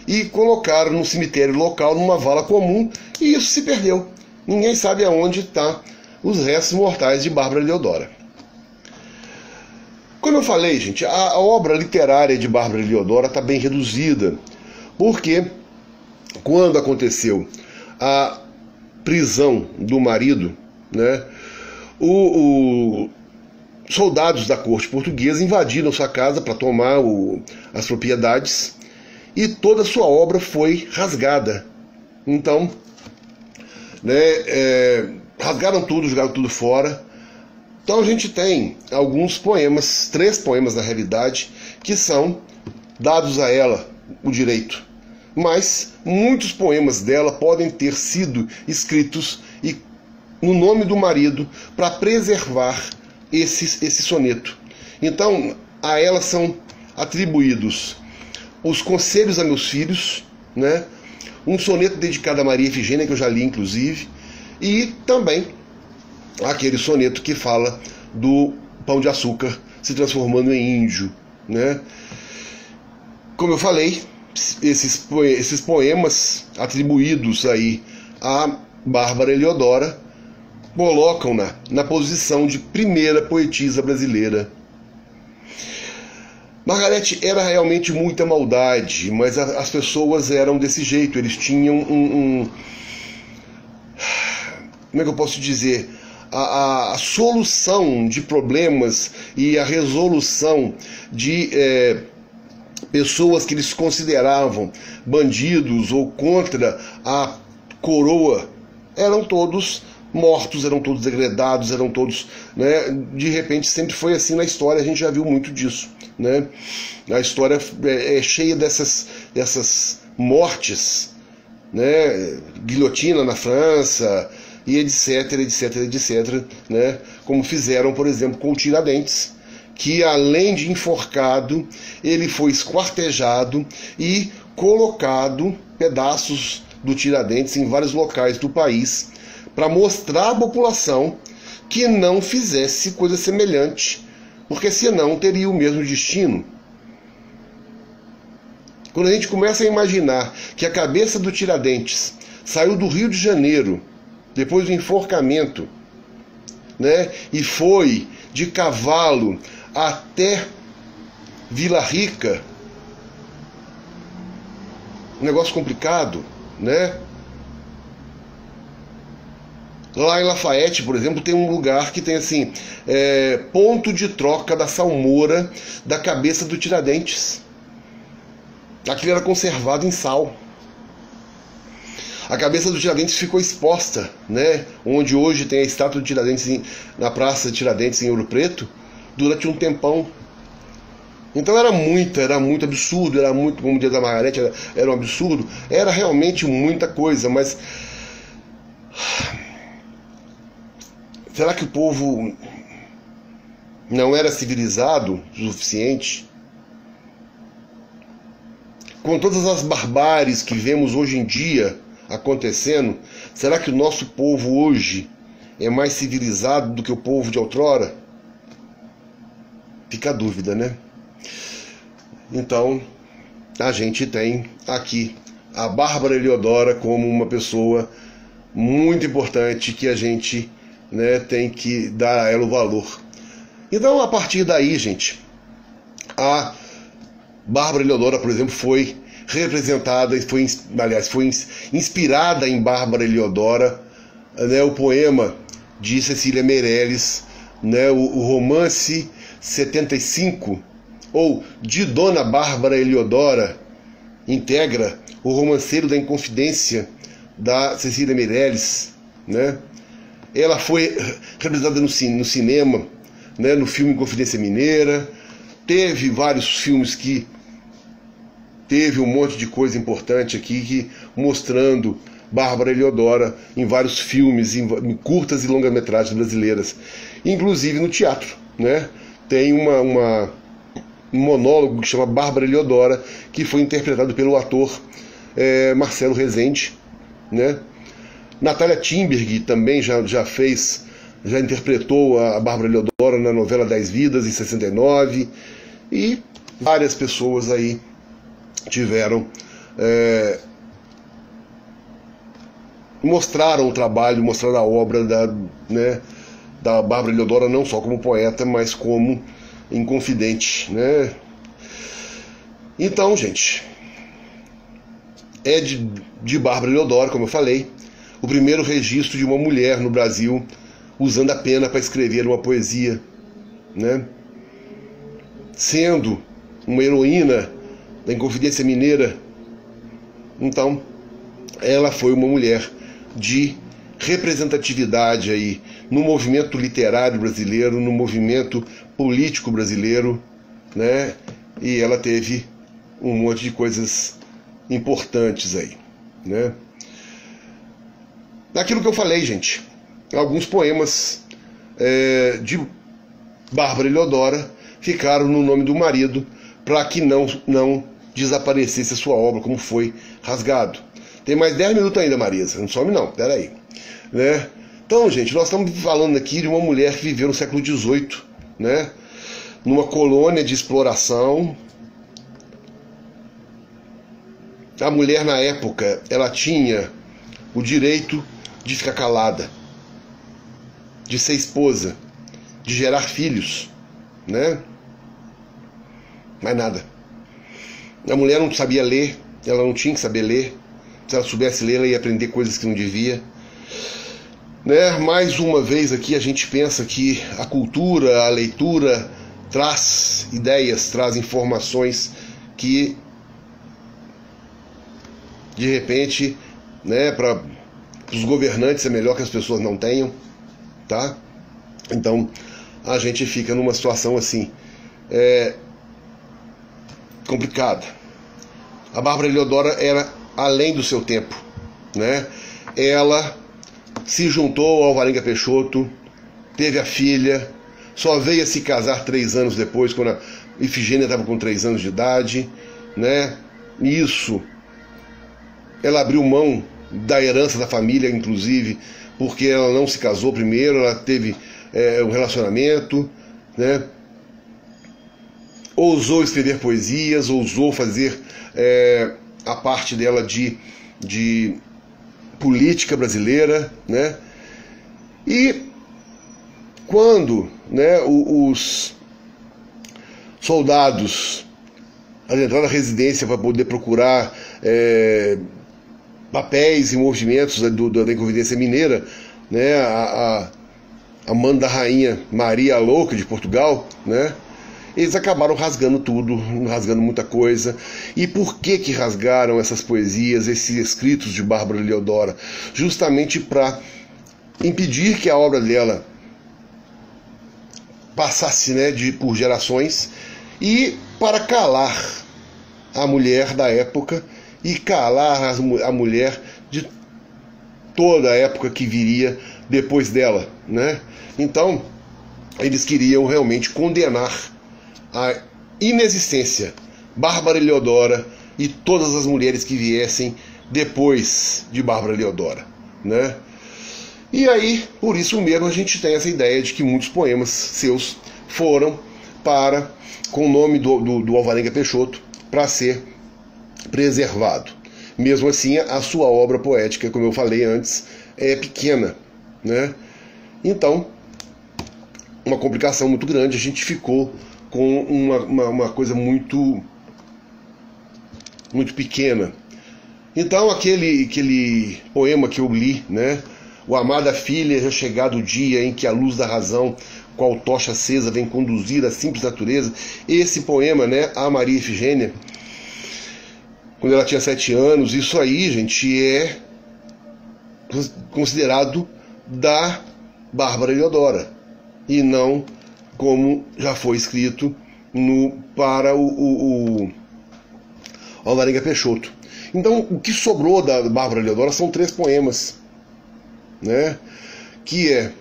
S1: e colocaram no cemitério local, numa vala comum, e isso se perdeu. Ninguém sabe aonde estão os restos mortais de Bárbara Eleodora. Como eu falei, gente, a obra literária de Bárbara Eleodora está bem reduzida, porque quando aconteceu a prisão do marido, né, soldados da corte portuguesa invadiram sua casa para tomar as propriedades e toda a sua obra foi rasgada. Então, rasgaram tudo, jogaram tudo fora. Então a gente tem alguns poemas, 3 poemas na realidade, que são dados a ela o direito. Mas muitos poemas dela podem ter sido escritos no nome do marido para preservar esse soneto. Então a ela são atribuídos os Conselhos a Meus Filhos, né? Um soneto dedicado a Maria Efigênia, que eu já li inclusive, e também aquele soneto que fala do Pão de Açúcar se transformando em índio, né? Como eu falei, esses poemas atribuídos aí a Bárbara Eleodora colocam-na na posição de primeira poetisa brasileira. Margarete era realmente muita maldade, mas as pessoas eram desse jeito, eles tinham como é que eu posso dizer? A solução de problemas e a resolução de pessoas que eles consideravam bandidos ou contra a coroa eram todos mortos, eram todos degradados, eram todos, né? De repente sempre foi assim na história, a gente já viu muito disso, né? A história é cheia dessas mortes, né? Guilhotina na França e etc, né? Como fizeram, por exemplo, com o Tiradentes, que além de enforcado, ele foi esquartejado e colocado pedaços do Tiradentes em vários locais do país para mostrar à população que não fizesse coisa semelhante, porque senão teria o mesmo destino. Quando a gente começa a imaginar que a cabeça do Tiradentes saiu do Rio de Janeiro depois do enforcamento, né, e foi de cavalo até Vila Rica, um negócio complicado, né? Lá em Lafayette, por exemplo, tem um lugar que tem assim, ponto de troca da salmoura da cabeça do Tiradentes. Aquilo era conservado em sal. A cabeça do Tiradentes ficou exposta, né? Onde hoje tem a estátua do Tiradentes na Praça de Tiradentes em Ouro Preto, durante um tempão. Então era muito absurdo, era muito, como diz a Margarete, era um absurdo, era realmente muita coisa, mas será que o povo não era civilizado o suficiente? Com todas as barbáries que vemos hoje em dia acontecendo, será que o nosso povo hoje é mais civilizado do que o povo de outrora? Fica a dúvida, né? Então, a gente tem aqui a Bárbara Heliodora como uma pessoa muito importante que a gente, né, tem que dar a ela o valor. Então, a partir daí, gente, a Bárbara Heliodora, por exemplo, foi representada, foi inspirada em Bárbara Heliodora, né, o poema de Cecília Meirelles, né, o romance 75, ou de Dona Bárbara Heliodora, integra o Romanceiro da Inconfidência, da Cecília Meirelles, né? Ela foi representada no cinema, né, no filme Inconfidência Mineira, teve vários filmes que teve um monte de coisa importante aqui, mostrando Bárbara Heliodora em vários filmes, em curtas e longas-metragens brasileiras, inclusive no teatro, né? Tem um monólogo que chama Bárbara Heliodora, que foi interpretado pelo ator Marcelo Rezende, né? Natália Timberg também já interpretou a Bárbara Heliodora na novela 10 Vidas, em 69, e várias pessoas aí tiveram, mostraram o trabalho, mostraram a obra da Bárbara Heliodora, não só como poeta, mas como inconfidente, né? Então, gente, é de Bárbara Heliodora, como eu falei, o primeiro registro de uma mulher no Brasil usando a pena para escrever uma poesia, né? Sendo uma heroína da Inconfidência Mineira. Então, ela foi uma mulher de representatividade aí no movimento literário brasileiro, no movimento político brasileiro, né? E ela teve um monte de coisas importantes aí, né? Daquilo que eu falei, gente, alguns poemas de Bárbara Heliodora ficaram no nome do marido para que não desaparecesse a sua obra, como foi rasgado. Tem mais 10 minutos ainda, Marisa, não some não, peraí, né? Então, gente, nós estamos falando aqui de uma mulher que viveu no século XVIII, né? Numa colônia de exploração. A mulher, na época, ela tinha o direito de ficar calada, de ser esposa, de gerar filhos, né? Mais nada. A mulher não sabia ler, ela não tinha que saber ler. Se ela soubesse ler, ela ia aprender coisas que não devia, né? Mais uma vez aqui a gente pensa que a cultura, a leitura traz ideias, traz informações que de repente, né, para os governantes é melhor que as pessoas não tenham, tá? Então a gente fica numa situação assim complicada. A Bárbara Heliodora era além do seu tempo, né? Ela se juntou ao Valenga Peixoto, teve a filha, só veio a se casar 3 anos depois, quando a Ifigênia estava com 3 anos de idade, né? Isso, ela abriu mão da herança da família, inclusive, porque ela não se casou primeiro, ela teve um relacionamento, né? Ousou escrever poesias, ousou fazer a parte dela de política brasileira, né? E quando, né, os soldados entraram na residência para poder procurar papéis e movimentos da Inconfidência Mineira, né, a mãe da rainha Maria Louca de Portugal, né, eles acabaram rasgando tudo, rasgando muita coisa. E por que rasgaram essas poesias, esses escritos de Bárbara Heliodora? Justamente para impedir que a obra dela passasse, né, por gerações, e para calar a mulher da época e calar a mulher de toda a época que viria depois dela, né? Então, eles queriam realmente condenar a inexistência Bárbara Eliodora e todas as mulheres que viessem depois de Bárbara Eliodora, né? E aí, por isso mesmo, a gente tem essa ideia de que muitos poemas seus foram com o nome do Alvarenga Peixoto, para ser preservado. Mesmo assim, a sua obra poética, como eu falei antes, é pequena, né? Então, uma complicação muito grande, a gente ficou com uma coisa muito pequena. Então, aquele poema que eu li, né? O amada filha, já chegado o dia em que a luz da razão, qual tocha acesa, vem conduzir a simples natureza. Esse poema, né? A Maria Efigênia, quando ela tinha 7 anos, isso aí, gente, é considerado da Bárbara Eliodora, e não como já foi escrito para o Alvarenga Peixoto. Então, o que sobrou da Bárbara Eliodora são 3 poemas, né? Que é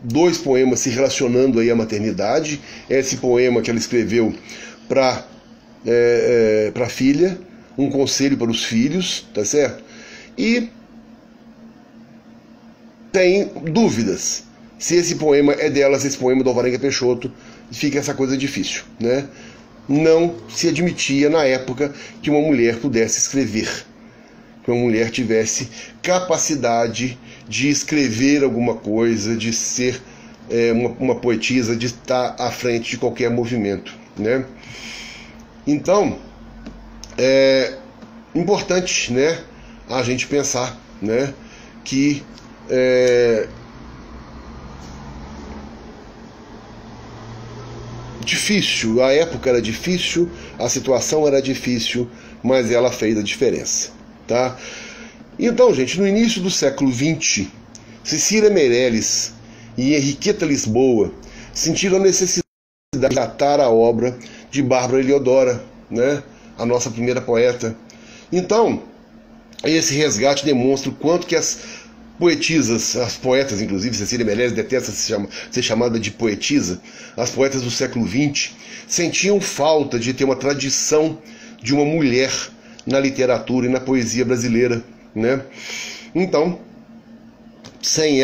S1: 2 poemas se relacionando aí à maternidade, esse poema que ela escreveu para a filha, um conselho para os filhos, tá certo? E tem dúvidas se esse poema é dela, se esse poema é do Alvarenga Peixoto, fica essa coisa difícil, né? Não se admitia na época que uma mulher pudesse escrever, que uma mulher tivesse capacidade de escrever alguma coisa, de ser uma poetisa, de estar à frente de qualquer movimento, né? Então, é importante, né, a gente pensar, né, que difícil, a época era difícil, a situação era difícil, mas ela fez a diferença, tá? Então, gente, no início do século XX, Cecília Meirelles e Henriqueta Lisboa sentiram a necessidade de resgatar a obra de Bárbara Eliodora, né, a nossa primeira poeta. Então, esse resgate demonstra o quanto que as poetisas, as poetas, inclusive, Cecília Meirelles detesta ser chamada de poetisa, as poetas do século XX sentiam falta de ter uma tradição de uma mulher na literatura e na poesia brasileira, né? Então, sem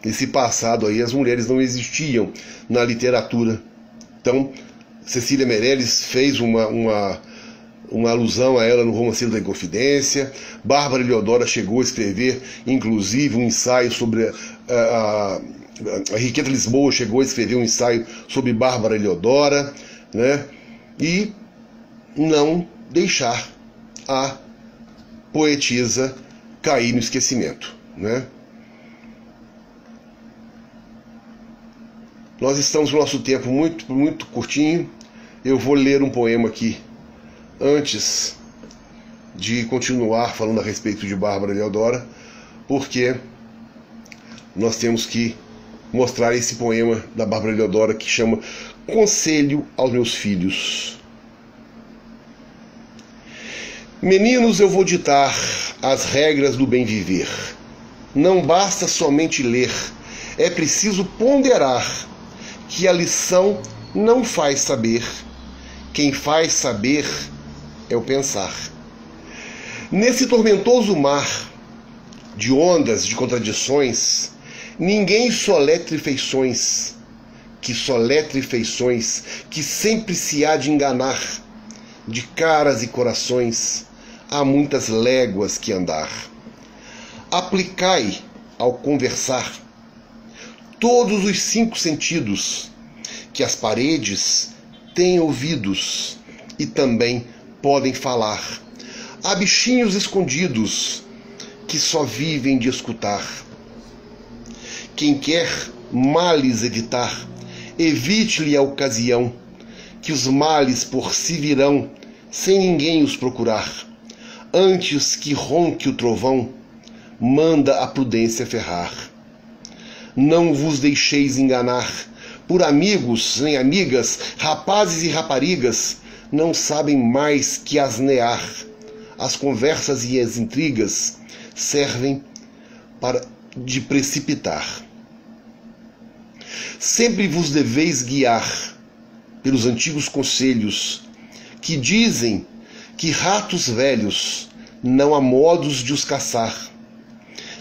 S1: esse passado aí, as mulheres não existiam na literatura. Então, Cecília Meirelles fez uma alusão a ela no Romanceiro da Inconfidência. Bárbara Eliodora chegou a escrever, inclusive, um ensaio sobre a Henriqueta Lisboa chegou a escrever um ensaio sobre Bárbara Eliodora, né? E não deixar a poetisa cair no esquecimento, né? Nós estamos no nosso tempo muito curtinho. Eu vou ler um poema aqui antes de continuar falando a respeito de Bárbara Eliodora, porque nós temos que mostrar esse poema da Bárbara Eliodora que chama Conselho aos Meus Filhos. Meninos, eu vou ditar as regras do bem viver. Não basta somente ler, é preciso ponderar que a lição não faz saber. Quem faz saber é o pensar. Nesse tormentoso mar de ondas, de contradições, ninguém soletre feições, que sempre se há de enganar. De caras e corações, há muitas léguas que andar. Aplicai, ao conversar, todos os 5 sentidos, que as paredes têm ouvidos e também podem falar. Há bichinhos escondidos que só vivem de escutar. Quem quer males evitar, evite-lhe a ocasião, que os males por si virão, sem ninguém os procurar. Antes que ronque o trovão, manda a prudência ferrar. Não vos deixeis enganar por amigos nem amigas, rapazes e raparigas, não sabem mais que asnear. As conversas e as intrigas servem de precipitar. Sempre vos deveis guiar pelos antigos conselhos, que dizem que ratos velhos não há modos de os caçar.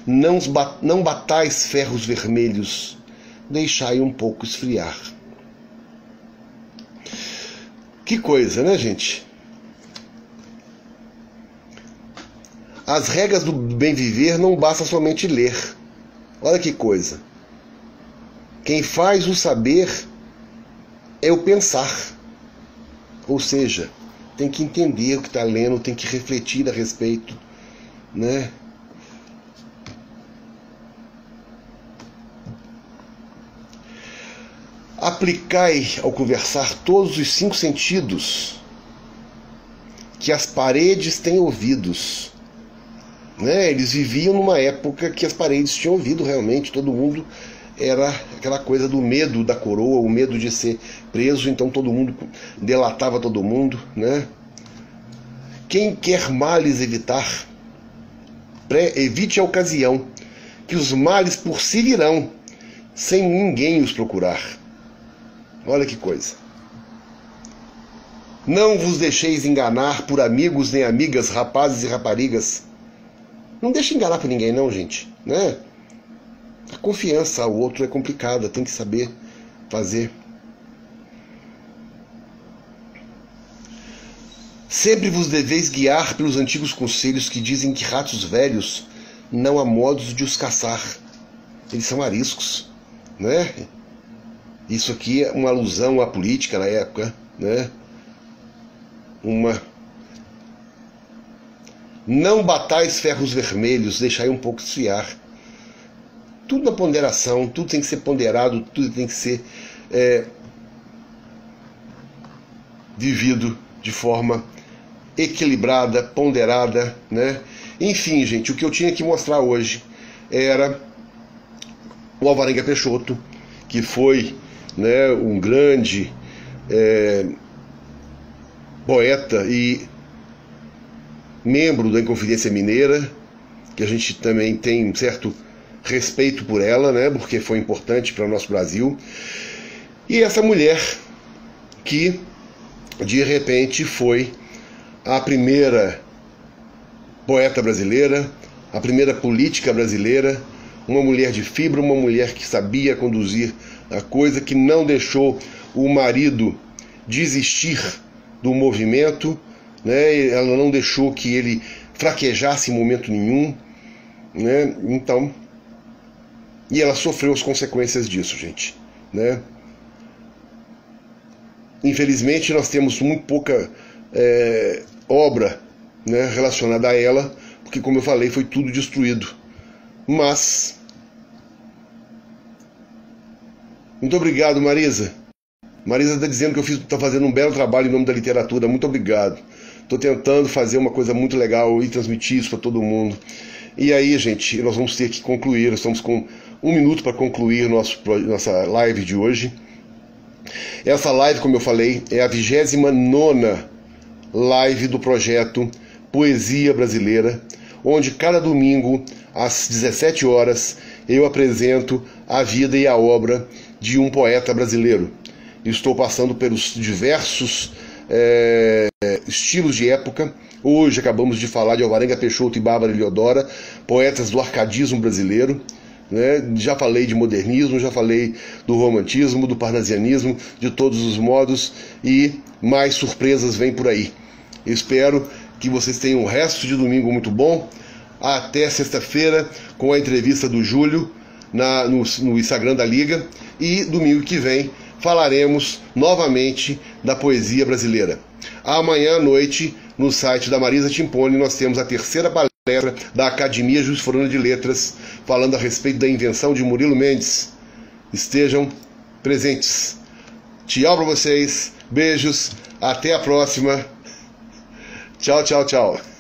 S1: Não batais ferros vermelhos, deixai um pouco esfriar. Que coisa, né, gente? As regras do bem viver não basta somente ler. Olha que coisa. Quem faz o saber é o pensar. Ou seja, tem que entender o que está lendo, tem que refletir a respeito, né? Aplicai ao conversar todos os 5 sentidos, que as paredes têm ouvidos. Né? Eles viviam numa época que as paredes tinham ouvido realmente, todo mundo era aquela coisa do medo da coroa, o medo de ser preso, então todo mundo delatava todo mundo, né? Quem quer males evitar, evite a ocasião, que os males por si virão, sem ninguém os procurar. Olha que coisa. Não vos deixeis enganar por amigos nem amigas, rapazes e raparigas. Não deixe enganar por ninguém não, gente, né? A confiança ao outro é complicada, tem que saber fazer. Sempre vos deveis guiar pelos antigos conselhos que dizem que ratos velhos não há modos de os caçar. Eles são ariscos, né? Isso aqui é uma alusão à política na época, né? Não batais ferros vermelhos, deixai um pouco esfriar. Tudo na ponderação, tudo tem que ser ponderado, tudo tem que ser vivido de forma equilibrada, ponderada, né? Enfim, gente, o que eu tinha que mostrar hoje era o Alvarenga Peixoto, que foi, né, um grande poeta e membro da Inconfidência Mineira, que a gente também tem um certo respeito por ela, né, porque foi importante para o nosso Brasil. E essa mulher que, de repente, foi a primeira poeta brasileira, a primeira política brasileira, uma mulher de fibra, uma mulher que sabia conduzir a coisa, que não deixou o marido desistir do movimento, né? Ela não deixou que ele fraquejasse em momento nenhum, né? Então, e ela sofreu as consequências disso, gente, né? Infelizmente nós temos muito pouca obra, né, relacionada a ela, porque, como eu falei, foi tudo destruído. Mas muito obrigado, Marisa. Marisa está dizendo que eu estou fazendo um belo trabalho em nome da literatura. Muito obrigado. Estou tentando fazer uma coisa muito legal e transmitir isso para todo mundo. E aí, gente, nós vamos ter que concluir. Nós estamos com 1 minuto para concluir nossa live de hoje. Essa live, como eu falei, é a 29ª live do projeto Poesia Brasileira, onde cada domingo, às 17 horas, eu apresento a vida e a obra de um poeta brasileiro. Estou passando pelos diversos estilos de época. Hoje acabamos de falar de Alvarenga Peixoto e Bárbara Eliodora, poetas do arcadismo brasileiro, né? Já falei de modernismo, já falei do romantismo, do parnasianismo, de todos os modos, e mais surpresas vêm por aí. Espero que vocês tenham um resto de domingo muito bom. Até sexta-feira com a entrevista do Júlio no Instagram da Liga, e domingo que vem falaremos novamente da poesia brasileira. Amanhã à noite, no site da Marisa Timpone, nós temos a 3ª palestra da Academia Juiz de Fora de Letras, falando a respeito da invenção de Murilo Mendes. Estejam presentes. Tchau para vocês, beijos, até a próxima. Tchau, tchau, tchau.